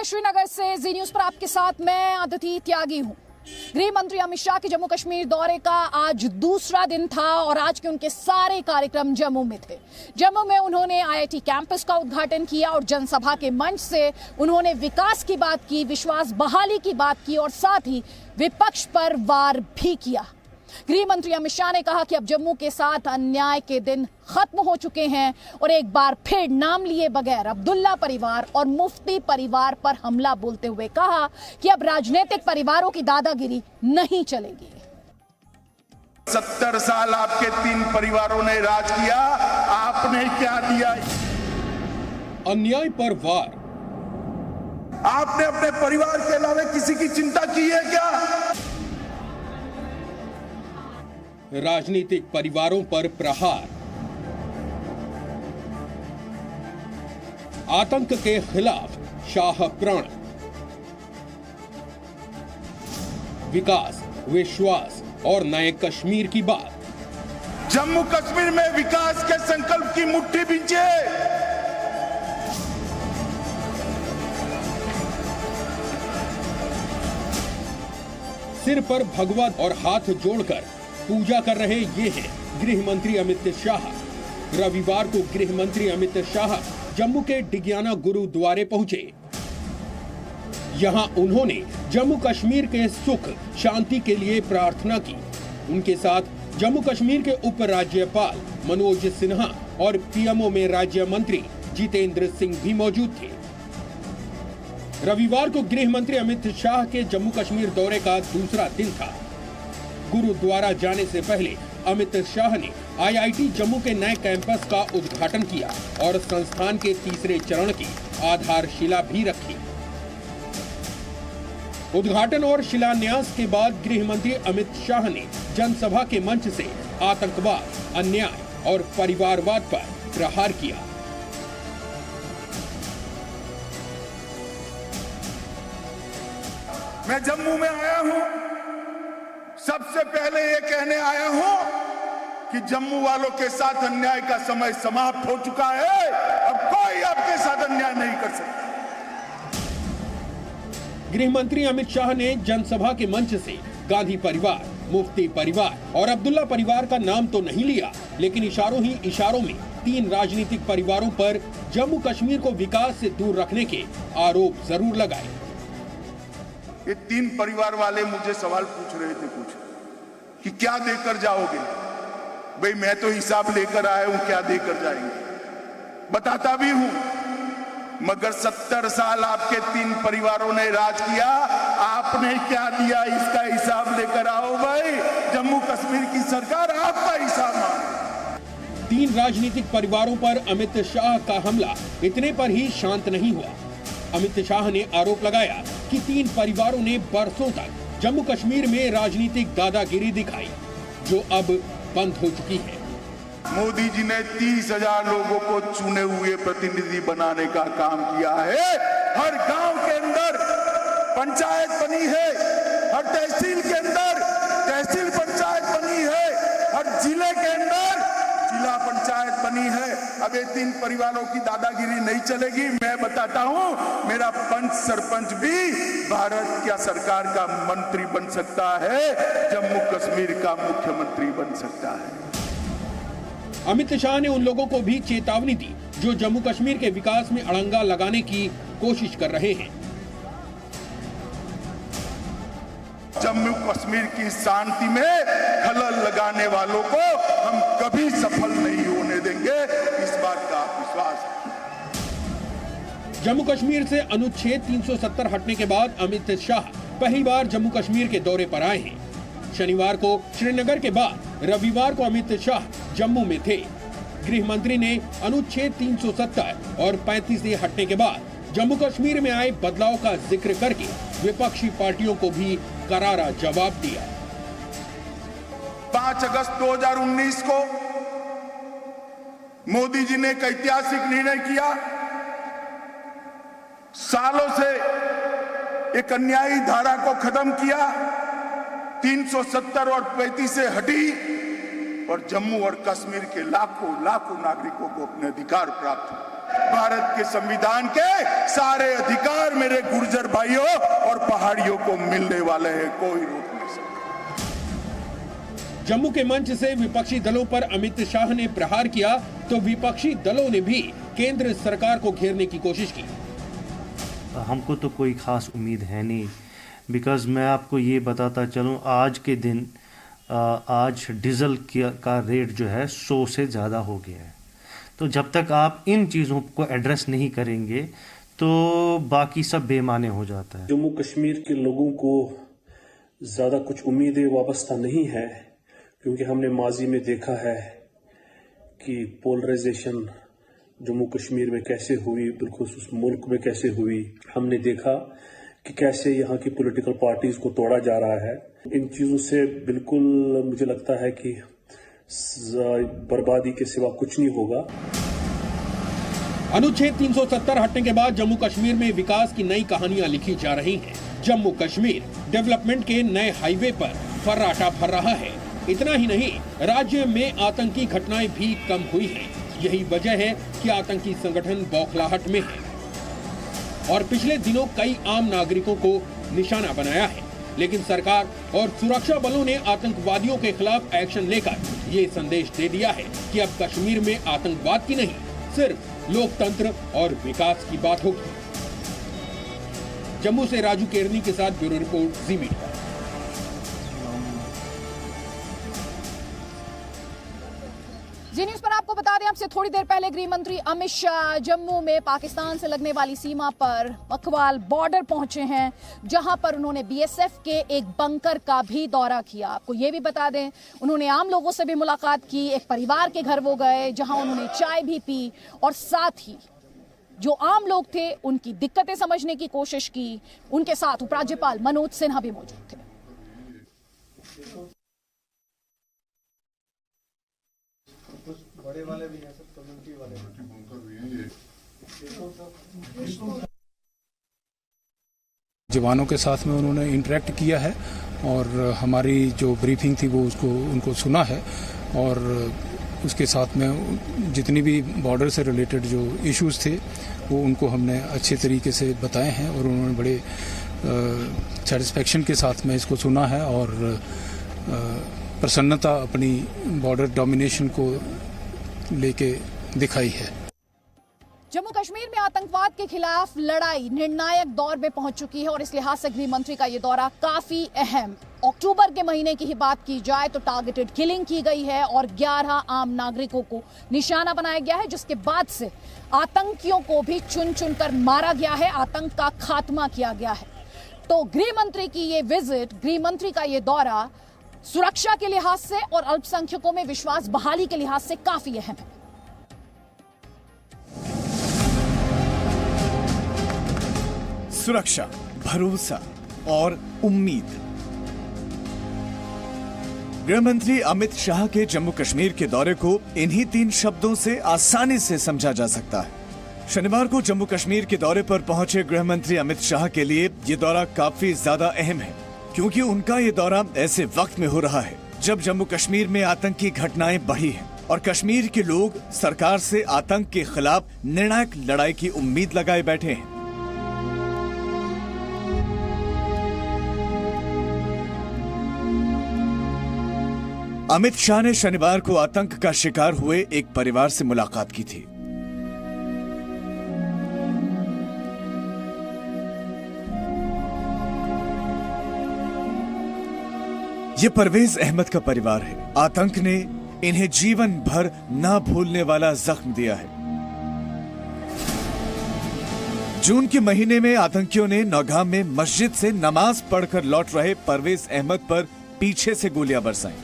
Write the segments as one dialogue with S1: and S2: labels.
S1: श्रीनगर से जी न्यूज पर आपके साथ मैं अदिति त्यागी हूं। गृह मंत्री अमित शाह के जम्मू कश्मीर दौरे का आज दूसरा दिन था और आज के उनके सारे कार्यक्रम जम्मू में थे। जम्मू में उन्होंने आईआईटी कैंपस का उद्घाटन किया और जनसभा के मंच से उन्होंने विकास की बात की, विश्वास बहाली की बात की और साथ ही विपक्ष पर वार भी किया। गृह मंत्री अमित शाह ने कहा कि अब जम्मू के साथ अन्याय के दिन खत्म हो चुके हैं और एक बार फिर नाम लिए बगैर अब्दुल्ला परिवार और मुफ्ती परिवार पर हमला बोलते हुए कहा कि अब राजनीतिक परिवारों की दादागिरी नहीं चलेगी।
S2: 70 साल आपके 3 परिवारों ने राज किया, आपने क्या दिया?
S3: अन्याय पर वार।
S2: आपने अपने परिवार के अलावा किसी की चिंता की है क्या?
S3: राजनीतिक परिवारों पर प्रहार। आतंक के खिलाफ शाह प्रण। विकास, विश्वास और नए कश्मीर की बात।
S2: जम्मू कश्मीर में विकास के संकल्प की मुट्ठी बींचे।
S3: सिर पर भगवा और हाथ जोड़कर पूजा कर रहे ये हैं गृह मंत्री अमित शाह। रविवार को गृह मंत्री अमित शाह जम्मू के डिगियाना गुरुद्वारे पहुंचे। यहां उन्होंने जम्मू कश्मीर के सुख शांति के लिए प्रार्थना की। उनके साथ जम्मू कश्मीर के उप राज्यपाल मनोज सिन्हा और पीएमओ में राज्य मंत्री जितेंद्र सिंह भी मौजूद थे। रविवार को गृह मंत्री अमित शाह के जम्मू कश्मीर दौरे का दूसरा दिन था। गुरुद्वारा जाने से पहले अमित शाह ने आईआईटी जम्मू के नए कैंपस का उद्घाटन किया और संस्थान के तीसरे चरण की आधारशिला भी रखी। उद्घाटन और शिलान्यास के बाद गृह मंत्री अमित शाह ने जनसभा के मंच से आतंकवाद, अन्याय और परिवारवाद पर प्रहार किया।
S2: मैं जम्मू में आया हूं, सबसे पहले ये कहने आया हूं कि जम्मू वालों के साथ अन्याय का समय समाप्त हो चुका है। अब कोई आपके साथ अन्याय नहीं कर सकता।
S3: गृह मंत्री अमित शाह ने जनसभा के मंच से गांधी परिवार, मुफ्ती परिवार और अब्दुल्ला परिवार का नाम तो नहीं लिया, लेकिन इशारों ही इशारों में 3 राजनीतिक परिवारों पर जम्मू कश्मीर को विकास से दूर रखने के आरोप जरूर लगाए।
S2: ये 3 परिवार वाले मुझे सवाल पूछ रहे थे कुछ कि क्या देकर जाओगे? भाई मैं तो हिसाब लेकर आया हूं, क्या देकर जाएंगे बताता भी हूं, मगर 70 साल आपके 3 परिवारों ने राज किया, आपने क्या दिया इसका हिसाब लेकर आओ भाई। जम्मू कश्मीर की सरकार आपका हिसाब मांगे।
S3: 3 राजनीतिक परिवारों पर अमित शाह का हमला इतने पर ही शांत नहीं हुआ। अमित शाह ने आरोप लगाया कि 3 परिवारों ने बरसों तक जम्मू कश्मीर में राजनीतिक दादागिरी दिखाई, जो अब बंद हो चुकी है।
S2: मोदी जी ने 30,000 लोगों को चुने हुए प्रतिनिधि बनाने का काम किया है। हर गांव के अंदर पंचायत बनी है, हर तहसील के अंदर तहसील पंचायत बनी है, हर जिले के अंदर जिला पंचायत बनी है। अब ये 3 परिवारों की दादागिरी नहीं चलेगी। मैं बताता हूं, मेरा पंच सरपंच भी भारत क्या सरकार का मंत्री बन सकता है, जम्मू कश्मीर का मुख्यमंत्री बन सकता है।
S3: अमित शाह ने उन लोगों को भी चेतावनी दी जो जम्मू कश्मीर के विकास में अड़ंगा लगाने की कोशिश कर रहे हैं।
S2: जम्मू कश्मीर की शांति में खलल लगाने वालों को हम कभी सफल नहीं होने देंगे, इस बात का विश्वास है।
S3: जम्मू कश्मीर से अनुच्छेद 370 हटने के बाद अमित शाह पहली बार जम्मू कश्मीर के दौरे पर आए हैं। शनिवार को श्रीनगर के बाद रविवार को अमित शाह जम्मू में थे। गृह मंत्री ने अनुच्छेद 370 और 35 से हटने के बाद जम्मू कश्मीर में आए बदलाव का जिक्र करके विपक्षी पार्टियों को भी करारा जवाब दिया।
S2: 5 अगस्त 2019 को मोदी जी ने एक ऐतिहासिक निर्णय किया। सालों से एक अन्यायी धारा को खत्म किया, 370 और 35 से हटी और जम्मू और कश्मीर के लाखों लाखों नागरिकों को अपने अधिकार प्राप्त हुए। भारत के संविधान के सारे अधिकार मेरे गुर्जर भाइयों और पहाड़ियों को मिलने वाले हैं, कोई रोक नहीं सकता।
S3: जम्मू के मंच से विपक्षी दलों पर अमित शाह ने प्रहार किया तो विपक्षी दलों ने भी केंद्र सरकार को घेरने की कोशिश की।
S4: हमको तो कोई खास उम्मीद है नहीं, बिकॉज मैं आपको ये बताता चलूँ, आज के दिन आज डीजल का रेट जो है 100 से ज़्यादा हो गया है। तो जब तक आप इन चीज़ों को एड्रेस नहीं करेंगे तो बाकी सब बेमाने हो जाता है।
S5: जम्मू कश्मीर के लोगों को ज़्यादा कुछ उम्मीदें वाबस्ता नहीं है, क्योंकि हमने माजी में देखा है कि पोलराइजेशन जम्मू कश्मीर में कैसे हुई, बिल्कुल उस मुल्क में कैसे हुई। हमने देखा कि कैसे यहाँ की पॉलिटिकल पार्टीज को तोड़ा जा रहा है। इन चीज़ों से बिल्कुल मुझे लगता है कि बर्बादी के सिवा कुछ नहीं होगा।
S3: अनुच्छेद 370 हटने के बाद जम्मू कश्मीर में विकास की नई कहानियां लिखी जा रही हैं। जम्मू कश्मीर डेवलपमेंट के नए हाईवे पर फर्राटा भर रहा है। इतना ही नहीं, राज्य में आतंकी घटनाएं भी कम हुई हैं। यही वजह है कि आतंकी संगठन बौखलाहट में है और पिछले दिनों कई आम नागरिकों को निशाना बनाया है। लेकिन सरकार और सुरक्षा बलों ने आतंकवादियों के खिलाफ एक्शन लेकर ये संदेश दे दिया है कि अब कश्मीर में आतंकवाद की नहीं, सिर्फ लोकतंत्र और विकास की बात होगी। जम्मू से राजू केरनी के साथ ब्यूरो रिपोर्ट, जी मीडिया।
S1: जी न्यूज पर आपको बता दें, आपसे थोड़ी देर पहले गृह मंत्री अमित शाह जम्मू में पाकिस्तान से लगने वाली सीमा पर मखवाल बॉर्डर पहुंचे हैं, जहां पर उन्होंने बीएसएफ के एक बंकर का भी दौरा किया। आपको ये भी बता दें, उन्होंने आम लोगों से भी मुलाकात की, एक परिवार के घर वो गए जहां उन्होंने चाय भी पी और साथ ही जो आम लोग थे उनकी दिक्कतें समझने की कोशिश की। उनके साथ उपराज्यपाल मनोज सिन्हा भी मौजूद थे।
S6: बड़े वाले भी हैं सर, कम्युनिटी वाले
S7: जवानों के साथ में उन्होंने इंटरेक्ट किया है और हमारी जो ब्रीफिंग थी वो उनको सुना है और उसके साथ में जितनी भी बॉर्डर से रिलेटेड जो इश्यूज थे वो उनको हमने अच्छे तरीके से बताए हैं और उन्होंने बड़े सेटिस्फेक्शन के साथ में इसको सुना है और प्रसन्नता अपनी बॉर्डर डोमिनेशन को लेके दिखाई है।
S1: जम्मू कश्मीर में आतंकवाद के खिलाफ लड़ाई निर्णायक दौर में पहुंच चुकी है और इस लिहाज से गृह मंत्री का यह दौरा काफी अहम। अक्टूबर के महीने की ही बात की जाए तो टारगेटेड किलिंग की गई है और 11 आम नागरिकों को निशाना बनाया गया है, जिसके बाद से आतंकियों को भी चुन चुन कर मारा गया है, आतंक का खात्मा किया गया है। तो गृह मंत्री की ये विजिट, गृह मंत्री का ये दौरा सुरक्षा के लिहाज से और अल्पसंख्यकों में विश्वास बहाली के लिहाज से काफी अहम है।
S8: सुरक्षा, भरोसा और उम्मीद। गृह मंत्री अमित शाह के जम्मू कश्मीर के दौरे को इन्हीं 3 शब्दों से आसानी से समझा जा सकता है। शनिवार को जम्मू कश्मीर के दौरे पर पहुंचे गृह मंत्री अमित शाह के लिए ये दौरा काफी ज्यादा अहम है, क्योंकि उनका ये दौरा ऐसे वक्त में हो रहा है जब जम्मू कश्मीर में आतंकी घटनाएं बढ़ी हैं और कश्मीर के लोग सरकार से आतंक के खिलाफ निर्णायक लड़ाई की उम्मीद लगाए बैठे हैं। अमित शाह ने शनिवार को आतंक का शिकार हुए एक परिवार से मुलाकात की थी। ये परवेज अहमद का परिवार है। आतंक ने इन्हें जीवन भर ना भूलने वाला जख्म दिया है। जून के महीने में आतंकियों ने नौगाम में मस्जिद से नमाज पढ़कर लौट रहे परवेज अहमद पर पीछे से गोलियां बरसाईं।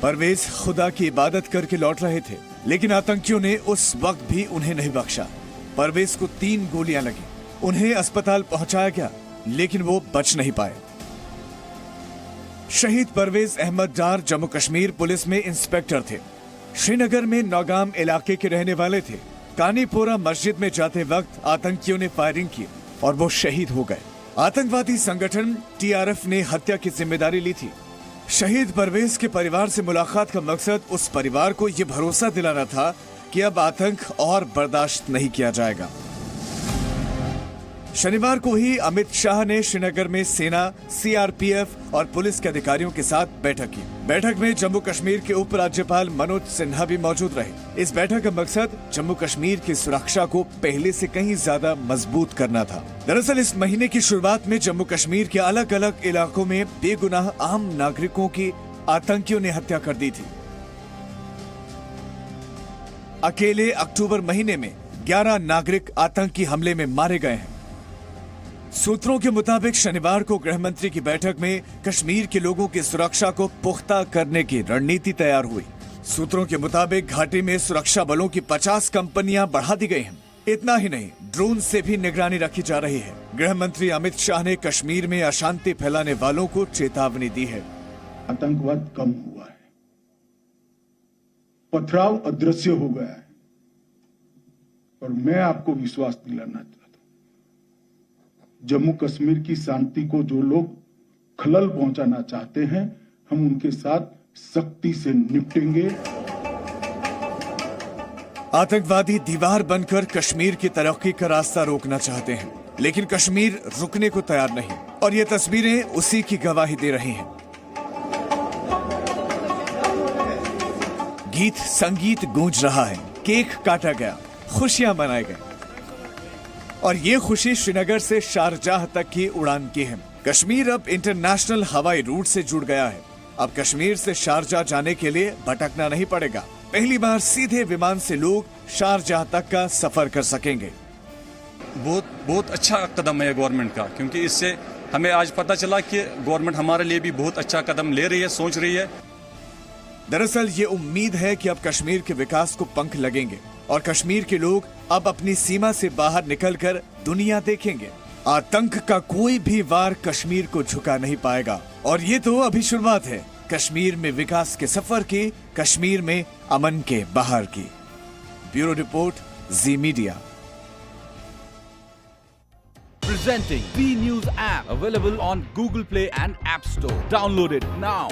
S8: परवेज खुदा की इबादत करके लौट रहे थे, लेकिन आतंकियों ने उस वक्त भी उन्हें नहीं बख्शा। परवेज को 3 गोलियां लगी। उन्हें अस्पताल पहुंचाया गया, लेकिन वो बच नहीं पाए। शहीद परवेज अहमद डार जम्मू कश्मीर पुलिस में इंस्पेक्टर थे। श्रीनगर में नौगाम इलाके के रहने वाले थे। कानीपोरा मस्जिद में जाते वक्त आतंकियों ने फायरिंग की और वो शहीद हो गए। आतंकवादी संगठन टीआरएफ ने हत्या की जिम्मेदारी ली थी। शहीद परवेज के परिवार से मुलाकात का मकसद उस परिवार को ये भरोसा दिलाना था कि अब आतंक और बर्दाश्त नहीं किया जाएगा। शनिवार को ही अमित शाह ने श्रीनगर में सेना, सीआरपीएफ और पुलिस के अधिकारियों के साथ बैठक की। बैठक में जम्मू कश्मीर के उपराज्यपाल मनोज सिन्हा भी मौजूद रहे। इस बैठक का मकसद जम्मू कश्मीर की सुरक्षा को पहले से कहीं ज्यादा मजबूत करना था। दरअसल इस महीने की शुरुआत में जम्मू कश्मीर के अलग अलग इलाकों में बेगुनाह आम नागरिकों की आतंकियों ने हत्या कर दी थी। अकेले अक्टूबर महीने में 11 नागरिक आतंकी हमले में मारे गए हैं। सूत्रों के मुताबिक शनिवार को गृह मंत्री की बैठक में कश्मीर के लोगों की सुरक्षा को पुख्ता करने की रणनीति तैयार हुई। सूत्रों के मुताबिक घाटी में सुरक्षा बलों की 50 कंपनियां बढ़ा दी गई हैं। इतना ही नहीं, ड्रोन से भी निगरानी रखी जा रही है। गृह मंत्री अमित शाह ने कश्मीर में अशांति फैलाने वालों को चेतावनी दी है।
S2: आतंकवाद कम हुआ है, पथराव अदृश्य हो गया है, और मैं आपको विश्वास दिलाना चाहता हूं, जम्मू कश्मीर की शांति को जो लोग खलल पहुंचाना चाहते हैं, हम उनके साथ सख्ती से निपटेंगे।
S8: आतंकवादी दीवार बनकर कश्मीर की तरक्की का रास्ता रोकना चाहते हैं, लेकिन कश्मीर रुकने को तैयार नहीं, और ये तस्वीरें उसी की गवाही दे रही हैं। गीत संगीत गूंज रहा है, केक काटा गया, खुशियां मनाई गई, और ये खुशी श्रीनगर से शारजाह तक की उड़ान की है। कश्मीर अब इंटरनेशनल हवाई रूट से जुड़ गया है। अब कश्मीर से शारजाह जाने के लिए भटकना नहीं पड़ेगा। पहली बार सीधे विमान से लोग शारजाह तक का सफर कर सकेंगे।
S9: बहुत अच्छा कदम है गवर्नमेंट का, क्योंकि इससे हमें आज पता चला कि गवर्नमेंट हमारे लिए भी बहुत अच्छा कदम ले रही है, सोच रही है।
S8: दरअसल ये उम्मीद है कि अब कश्मीर के विकास को पंख लगेंगे और कश्मीर के लोग अब अपनी सीमा से बाहर निकलकर दुनिया देखेंगे। आतंक का कोई भी वार कश्मीर को झुका नहीं पाएगा, और ये तो अभी शुरुआत है कश्मीर में विकास के सफर की, कश्मीर में अमन के बाहर की। Bureau report, ji media.
S10: Presenting B News app, available on Google Play and App Store. Download it now.